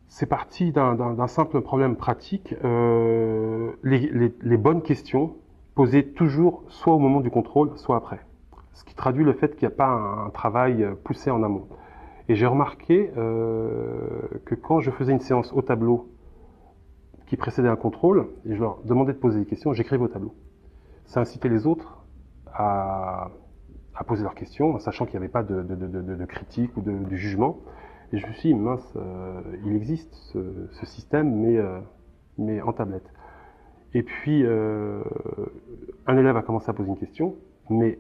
C'est parti d'un simple problème pratique. Les bonnes questions posées toujours soit au moment du contrôle, soit après. Ce qui traduit le fait qu'il n'y a pas un travail poussé en amont. Et j'ai remarqué que quand je faisais une séance au tableau qui précédait un contrôle, et je leur demandais de poser des questions, j'écrivais au tableau. Ça incitait les autres à poser leurs questions, en sachant qu'il n'y avait pas de critique ou de jugement. Et je me suis dit, mince, il existe ce système, mais en tablette. Et puis, un élève a commencé à poser une question, mais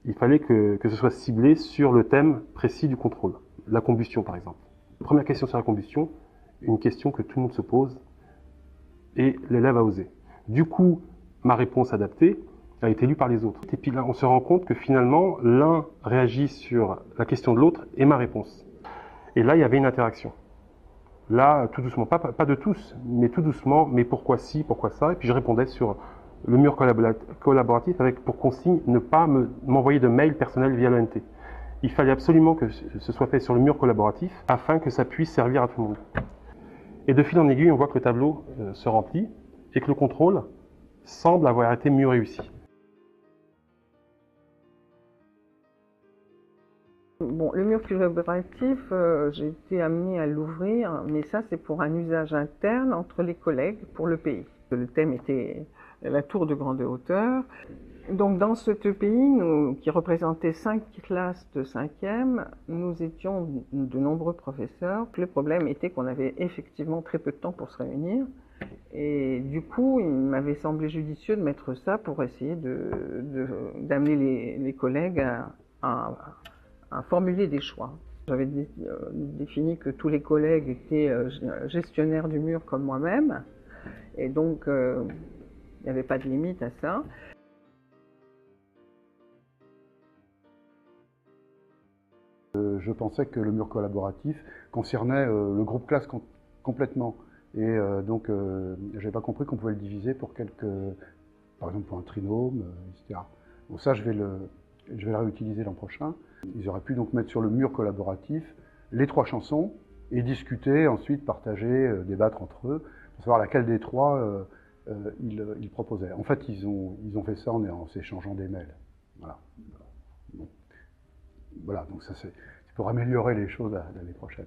il fallait que ce soit ciblé sur le thème précis du contrôle. La combustion, par exemple. Première question sur la combustion, une question que tout le monde se pose, et l'élève a osé. Du coup, ma réponse adaptée a été lue par les autres. Et puis là, on se rend compte que finalement, l'un réagit sur la question de l'autre et ma réponse. Et là, il y avait une interaction. Là, tout doucement, pas de tous, mais tout doucement, mais pourquoi ci, pourquoi ça. Et puis je répondais sur le mur collaboratif avec pour consigne ne pas m'envoyer de mail personnel via l'ONT. Il fallait absolument que ce soit fait sur le mur collaboratif afin que ça puisse servir à tout le monde. Et de fil en aiguille, on voit que le tableau se remplit et que le contrôle semble avoir été mieux réussi. Bon, le mur collaboratif, j'ai été amenée à l'ouvrir, mais ça c'est pour un usage interne entre les collègues pour le pays. Le thème était la tour de grande hauteur. Donc dans ce pays, qui représentait 5 classes de 5e, nous étions de nombreux professeurs. Le problème était qu'on avait effectivement très peu de temps pour se réunir. Et du coup, il m'avait semblé judicieux de mettre ça pour essayer d'amener les collègues à formuler des choix. J'avais défini que tous les collègues étaient gestionnaires du mur comme moi-même, et donc il n'y avait pas de limite à ça. Je pensais que le mur collaboratif concernait le groupe classe complètement. Et donc, j'avais pas compris qu'on pouvait le diviser pour par exemple pour un trinôme, etc. Bon, ça, je vais le réutiliser l'an prochain. Ils auraient pu donc mettre sur le mur collaboratif les 3 chansons et discuter, ensuite partager, débattre entre eux, pour savoir laquelle des 3 ils proposaient. En fait, ils ont fait ça en s'échangeant des mails. Voilà. Bon. Voilà, donc ça c'est pour améliorer les choses l'année prochaine.